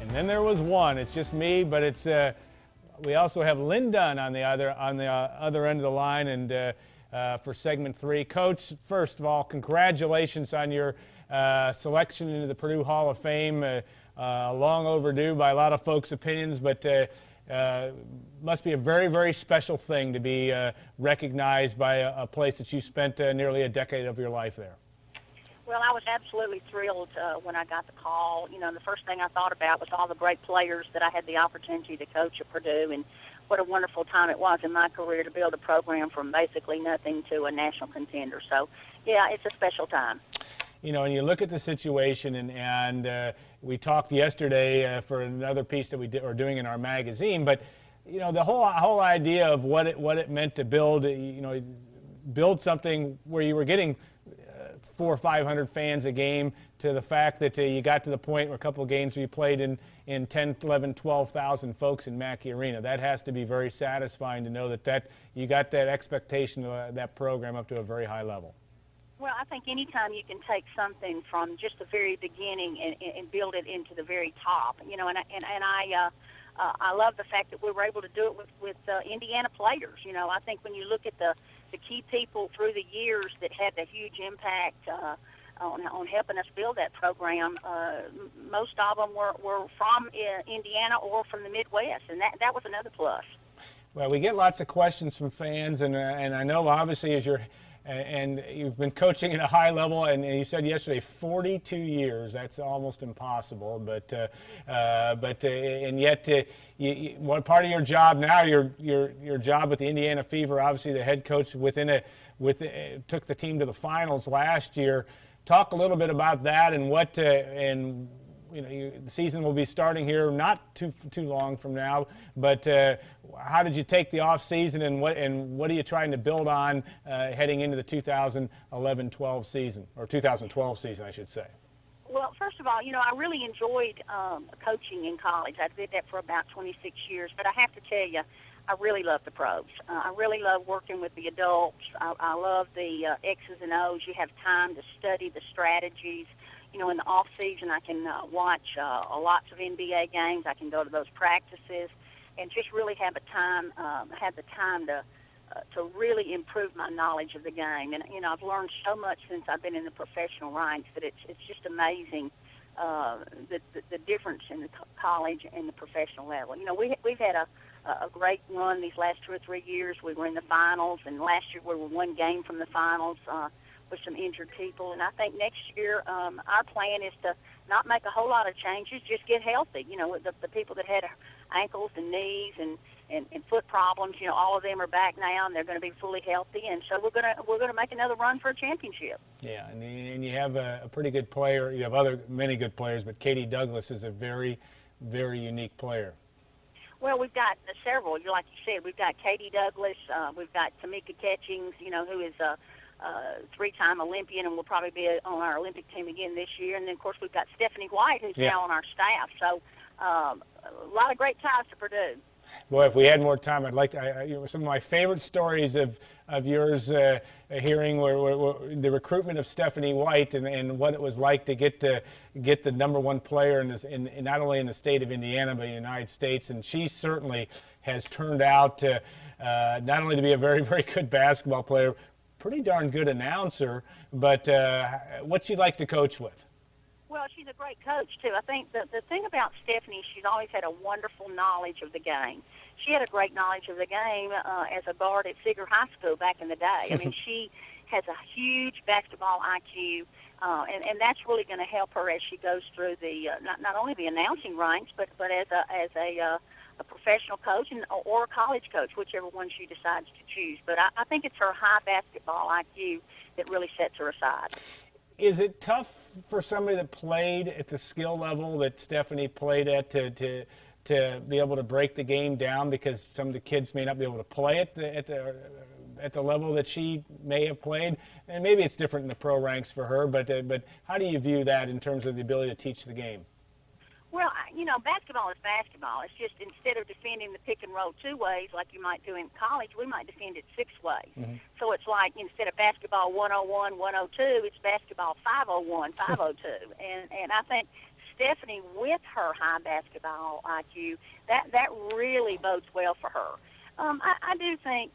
And then there was one. It's just me, but it's we also have Lynn Dunn on the other end of the line, and for segment 3. Coach, first of all, congratulations on your selection into the Purdue Hall of Fame. Long overdue by a lot of folks' opinions, but must be a very, very special thing to be recognized by a place that you spent nearly a decade of your life there. Well, I was absolutely thrilled when I got the call. You know, the first thing I thought about was all the great players that I had the opportunity to coach at Purdue, and what a wonderful time it was in my career to build a program from basically nothing to a national contender. So, yeah, it's a special time. You know, and you look at the situation, and we talked yesterday for another piece that we are doing in our magazine, but you know, the whole idea of what it meant to build, you know, build something where you were getting 400 or 500 fans a game, to the fact that you got to the point where a couple of games where you played in 10, 11, 12,000 folks in Mackey Arena. That has to be very satisfying to know that you got that expectation of that program up to a very high level. Well, I think anytime you can take something from just the very beginning and build it into the very top, you know, and I love the fact that we were able to do it with Indiana players. You know, I think when you look at the key people through the years that had a huge impact on helping us build that program, most of them were from Indiana or from the Midwest, and that was another plus. Well, we get lots of questions from fans, and I know obviously as you've been coaching at a high level, and you said yesterday 42 years. That's almost impossible. But and yet, one part of your job now, your job with the Indiana Fever, obviously the head coach took the team to the finals last year. Talk a little bit about that and what you know, the season will be starting here not too long from now, but how did you take the off season, and what are you trying to build on heading into the 2011-12 season, or 2012 season, I should say? Well, first of all, you know, I really enjoyed coaching in college. I did that for about 26 years, but I have to tell you, I really love the pros. I really love working with the adults. I love the X's and O's. You have time to study the strategies. You know, in the off season, I can watch lots of NBA games. I can go to those practices, and just really have the time to really improve my knowledge of the game. And you know, I've learned so much since I've been in the professional ranks that it's just amazing the difference in the college and the professional level. You know, we've had a great run these last 2 or 3 years. We were in the finals, and last year we were one game from the finals. With some injured people, and I think next year our plan is to not make a whole lot of changes, just get healthy. You know, the people that had ankles and knees and foot problems, you know, all of them are back now, and they're going to be fully healthy, and so we're gonna make another run for a championship. Yeah, and you have a pretty good player. You have many good players, but Katie Douglas is a very, very unique player. Well, we've got several. Like you said, we've got Katie Douglas, we've got Tamika Catchings, you know, who is a three-time Olympian and will probably be on our Olympic team again this year. And then, of course, we've got Stephanie White, who's now on our staff. So a lot of great ties to Purdue. Boy, if we had more time, I'd like to. You know, some of my favorite stories of yours hearing were the recruitment of Stephanie White and what it was like to get the #1 player in not only in the state of Indiana but in the United States. And she certainly has turned out to not only to be a very, very good basketball player, pretty darn good announcer, but what's she like to coach with? Well, she's a great coach, too. I think the thing about Stephanie, she's always had a wonderful knowledge of the game. She had a great knowledge of the game as a guard at Seeger High School back in the day. I mean, she has a huge basketball IQ, and that's really going to help her as she goes through the not only the announcing ranks, but as a professional coach or a college coach, whichever one she decides to choose. But I think it's her high basketball IQ that really sets her aside. Is it tough for somebody that played at the skill level that Stephanie played at to be able to break the game down, because some of the kids may not be able to play at the level that she may have played? And maybe it's different in the pro ranks for her, but how do you view that in terms of the ability to teach the game? Well, you know, basketball is basketball. It's just instead of defending the pick and roll 2 ways like you might do in college, we might defend it 6 ways. Mm-hmm. So it's like instead of basketball 101, 102, it's basketball 501, 502. And I think Stephanie, with her high basketball IQ, that really bodes well for her. I do think,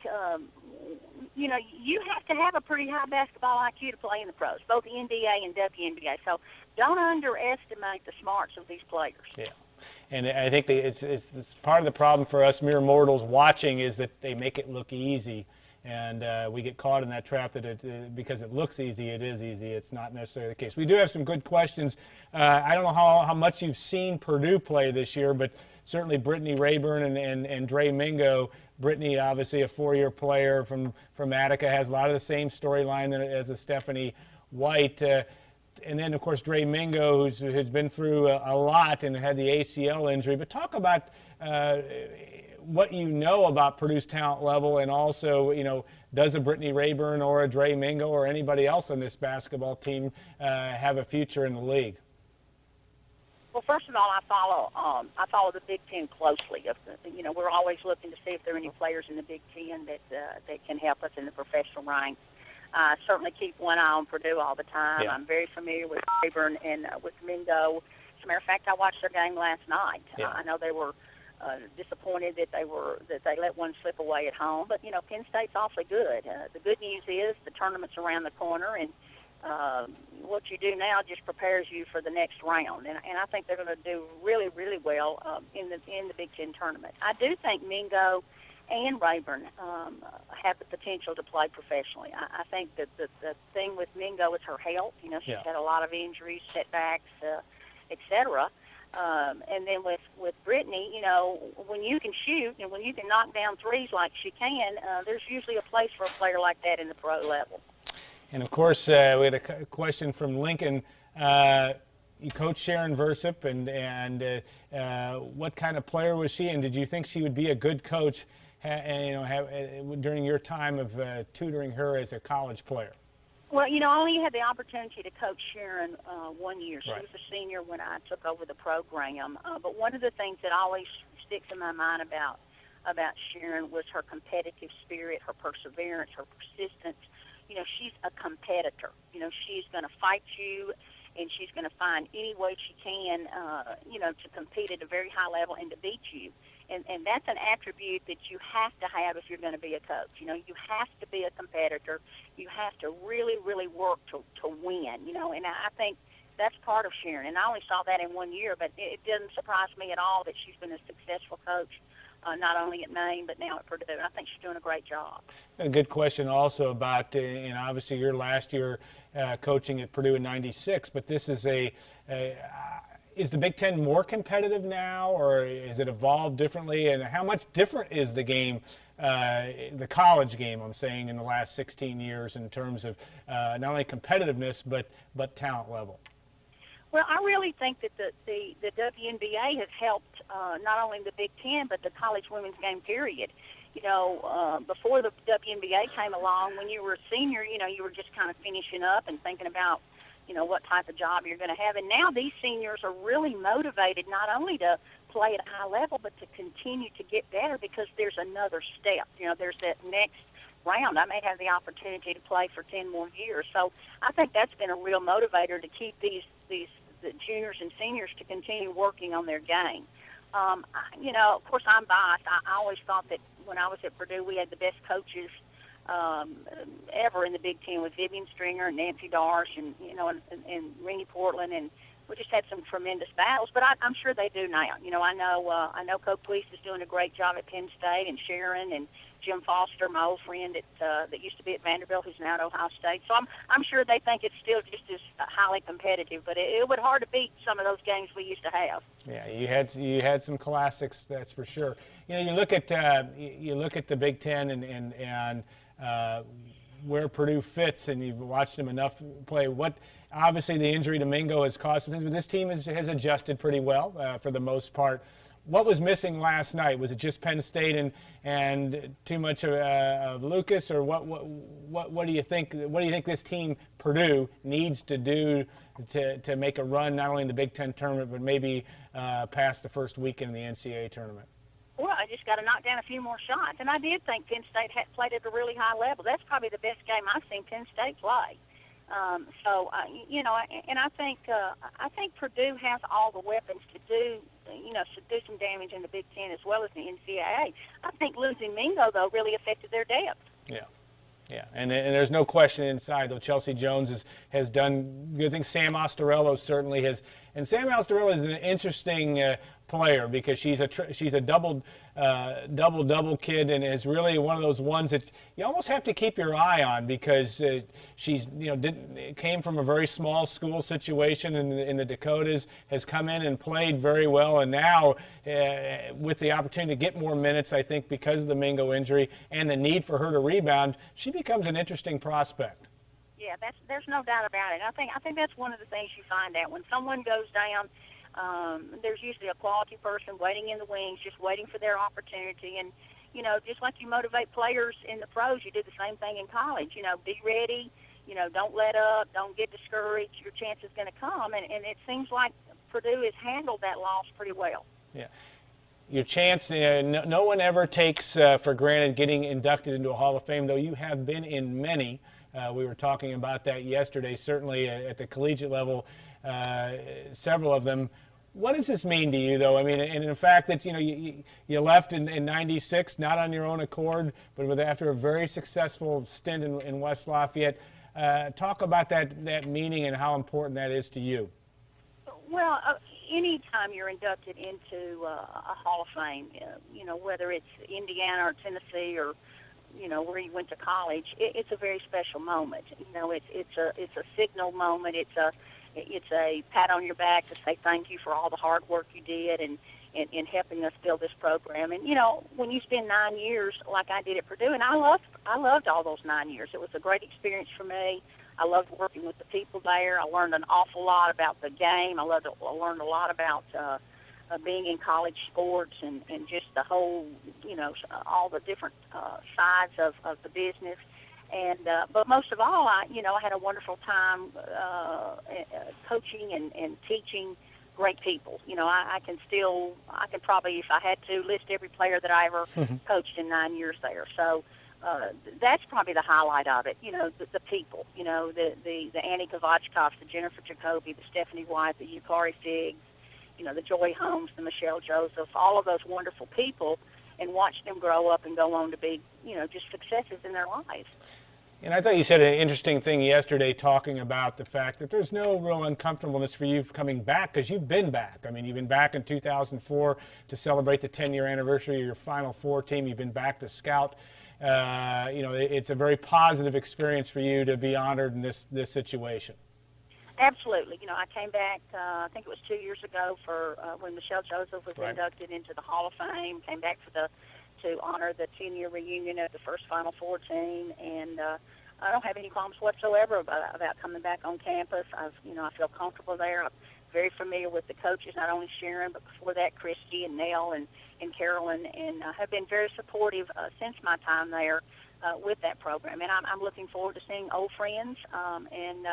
you know, you have to have a pretty high basketball IQ to play in the pros, both NBA and WNBA. So don't underestimate the smarts of these players. Yeah, and I think it's part of the problem for us mere mortals watching is that they make it look easy, and we get caught in that trap that because it looks easy, it is easy. It's not necessarily the case. We do have some good questions. I don't know how much you've seen Purdue play this year, but certainly Brittany Rayburn and Dre Mingo. Brittany, obviously a 4-year player from Attica, has a lot of the same storyline as a Stephanie White. And then, of course, Dre Mingo, who's been through a lot and had the ACL injury. But talk about what you know about Purdue's talent level, and also, you know, does a Brittany Rayburn or a Dre Mingo or anybody else on this basketball team have a future in the league? Well, first of all, I follow the Big Ten closely. You know, we're always looking to see if there are any players in the Big Ten that can help us in the professional ranks. I certainly keep one eye on Purdue all the time. Yeah. I'm very familiar with Rayburn and with Mingo. As a matter of fact, I watched their game last night. Yeah. I know they were disappointed that they let one slip away at home, but you know, Penn State's awfully good. The good news is the tournament's around the corner, and what you do now just prepares you for the next round. And I think they're going to do really, really well in the Big Ten tournament. I do think Mingo and Rayburn have the potential to play professionally. I think that the thing with Mingo is her health. You know, she's had a lot of injuries, setbacks, etc. And then with Brittany, you know, when you can shoot and when you can knock down threes like she can, there's usually a place for a player like that in the pro level. And of course, we had a question from Lincoln. You coached Sharon Versup, and what kind of player was she? And did you think she would be a good coach? During your time of tutoring her as a college player? Well, you know, I only had the opportunity to coach Sharon 1 year. She Right. was a senior when I took over the program. But one of the things that always sticks in my mind about Sharon was her competitive spirit, her perseverance, her persistence. You know, she's a competitor. You know, she's going to fight you, and she's going to find any way she can, to compete at a very high level and to beat you. And that's an attribute that you have to have if you're going to be a coach. You know, you have to be a competitor. You have to really, really work to win, you know, and I think that's part of Sharon. And I only saw that in 1 year, but it doesn't surprise me at all that she's been a successful coach, not only at Maine, but now at Purdue. And I think she's doing a great job. A good question also about, obviously your last year coaching at Purdue in '96, but this is is the Big Ten more competitive now, or is it evolved differently? And how much different is the game, the college game, I'm saying, in the last 16 years in terms of not only competitiveness, but talent level? Well, I really think that the WNBA has helped not only the Big Ten, but the college women's game, period. You know, before the WNBA came along, when you were a senior, you know, you were just kind of finishing up and thinking about, you know, what type of job you're going to have. And now these seniors are really motivated not only to play at a high level, but to continue to get better because there's another step. You know, there's that next round. I may have the opportunity to play for 10 more years. So I think that's been a real motivator to keep the juniors and seniors to continue working on their game. You know, of course, I'm biased. I always thought that when I was at Purdue, we had the best coaches ever in the Big Ten with Vivian Stringer and Nancy Darsh and, you know, and Renee Portland, and we just had some tremendous battles, but I'm sure they do now. You know, I know Coach Weiss is doing a great job at Penn State, and Sharon and Jim Foster, my old friend that used to be at Vanderbilt, who's now at Ohio State. So I'm sure they think it's still just as highly competitive, but it would be hard to beat some of those games we used to have. Yeah, you had some classics, that's for sure. You know, you look at the Big Ten and where Purdue fits, and you've watched them enough play. Obviously the injury to Mingo has caused some things, but this team has adjusted pretty well for the most part. What was missing last night? Was it just Penn State and too much of Lucas, or what do you think? What do you think this team Purdue needs to do to make a run not only in the Big Ten tournament, but maybe past the first weekend in the NCAA tournament? Well, I just got to knock down a few more shots, and I did think Penn State had played at a really high level. That's probably the best game I've seen Penn State play. You know, and I think Purdue has all the weapons to do some damage in the Big Ten as well as the NCAA. I think losing Mingo, though, really affected their depth. Yeah, and there's no question inside, though. Chelsea Jones has done good things. Sam Ostorello certainly has. And Sam Ostorello is an interesting player because she's a double kid, and is really one of those ones that you almost have to keep your eye on because she's came from a very small school situation in the Dakotas, has come in and played very well, and now with the opportunity to get more minutes, I think because of the Mingo injury and the need for her to rebound, she becomes an interesting prospect. Yeah, there's no doubt about it. I think that's one of the things you find out when someone goes down. there's usually a quality person waiting in the wings, just waiting for their opportunity. And, you know, just like you motivate players in the pros, you do the same thing in college. You know, be ready. You know, don't let up. Don't get discouraged. Your chance is going to come. And it seems like Purdue has handled that loss pretty well. Yeah. Your chance, no one ever takes for granted getting inducted into a Hall of Fame, though you have been in many. We were talking about that yesterday, certainly at the collegiate level, several of them. What does this mean to you, though? I mean, and the fact that, you know, you left in '96, not on your own accord, but after a very successful stint in West Lafayette. Talk about that meaning and how important that is to you. Well, anytime you're inducted into a Hall of Fame, you know, whether it's Indiana or Tennessee or, you know, where you went to college, it's a very special moment. You know, it's a signal moment. It's a pat on your back to say thank you for all the hard work you did and in helping us build this program. And, you know, when you spend 9 years like I did at Purdue, and I loved all those 9 years. It was a great experience for me. I loved working with the people there. I learned an awful lot about the game. I learned a lot about being in college sports and just the whole, you know, all the different sides of the business. And but most of all, I had a wonderful time coaching and teaching great people. You know, I can probably, if I had to, list every player that I ever coached in 9 years there. So that's probably the highlight of it. You know, the people. You know, the Annie Kovachkovs, the Jennifer Jacoby, the Stephanie White, the Yukari Figs, you know, the Joy Holmes, the Michelle Joseph, all of those wonderful people, and watch them grow up and go on to be, you know, just successes in their lives. And I thought you said an interesting thing yesterday talking about the fact that there's no real uncomfortableness for you coming back because you've been back. I mean, you've been back in 2004 to celebrate the 10-year anniversary of your Final Four team. You've been back to scout. You know, it's a very positive experience for you to be honored in this situation. Absolutely. You know, I came back, I think it was 2 years ago for when Michelle Joseph was inducted into the Hall of Fame, came back to honor the 10-year reunion of the first Final Four team, and I don't have any qualms whatsoever about coming back on campus. I feel comfortable there. I'm very familiar with the coaches, not only Sharon, but before that, Christy and Nell and Carolyn, and have been very supportive since my time there with that program. And I'm looking forward to seeing old friends, and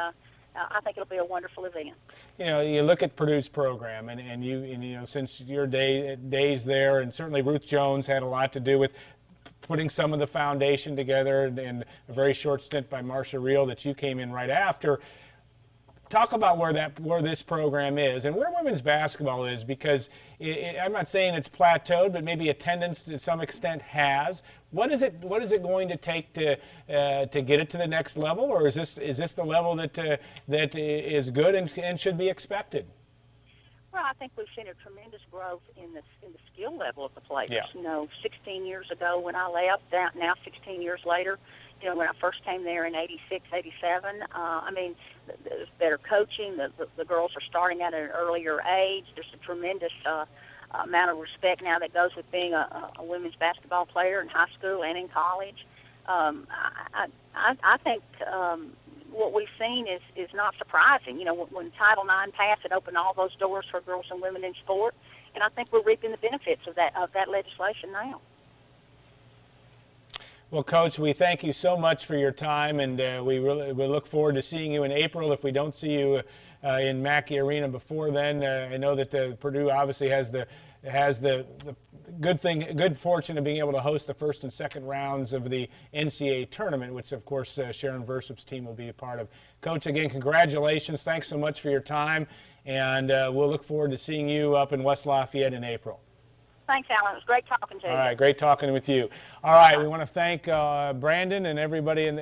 I think it'll be a wonderful event. You know, you look at Purdue's program, and you know, since your days there, and certainly Ruth Jones had a lot to do with putting some of the foundation together, and a very short stint by Marcia Reel that you came in right after. Talk about where this program is and where women's basketball is, because I'm not saying it's plateaued, but maybe attendance to some extent has. What is it going to take to get it to the next level, or is this the level that is good and should be expected? Well, I think we've seen a tremendous growth in the skill level of the players. Yeah. You know, 16 years ago when I left, now 16 years later, you know, when I first came there in '86, '87, I mean, there's better coaching. The girls are starting at an earlier age. There's a tremendous amount of respect now that goes with being a women's basketball player in high school and in college. I think what we've seen is not surprising. You know, when Title IX passed, it opened all those doors for girls and women in sport, and I think we're reaping the benefits of that legislation now. Well, Coach, we thank you so much for your time, and we look forward to seeing you in April. If we don't see you in Mackey Arena before then, I know that Purdue obviously has the good fortune of being able to host the first and second rounds of the NCAA tournament, which of course Sharon Versup's team will be a part of. Coach, again, congratulations. Thanks so much for your time, and we'll look forward to seeing you up in West Lafayette in April. Thanks, Alan. It was great talking to you. All right, great talking with you. All right, we want to thank Brandon and everybody, in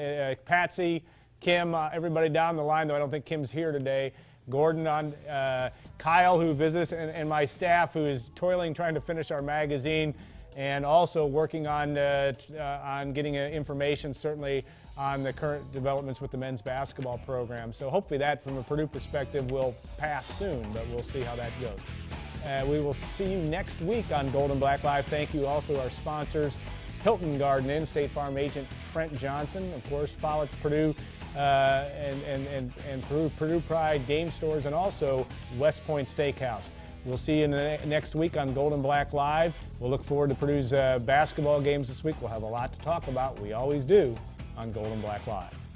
Patsy, Kim, everybody down the line, though I don't think Kim's here today. Gordon, Kyle, who visits, and my staff, who is toiling trying to finish our magazine, and also working on getting information, certainly, on the current developments with the men's basketball program. So hopefully that, from a Purdue perspective, will pass soon, but we'll see how that goes. We will see you next week on Gold and Black Live. Thank you also to our sponsors, Hilton Garden Inn, State Farm agent Trent Johnson, of course, Follett's Purdue, and Purdue Pride Game Stores, and also West Point Steakhouse. We'll see you next week on Gold and Black Live. We'll look forward to Purdue's basketball games this week. We'll have a lot to talk about. We always do on Gold and Black Live.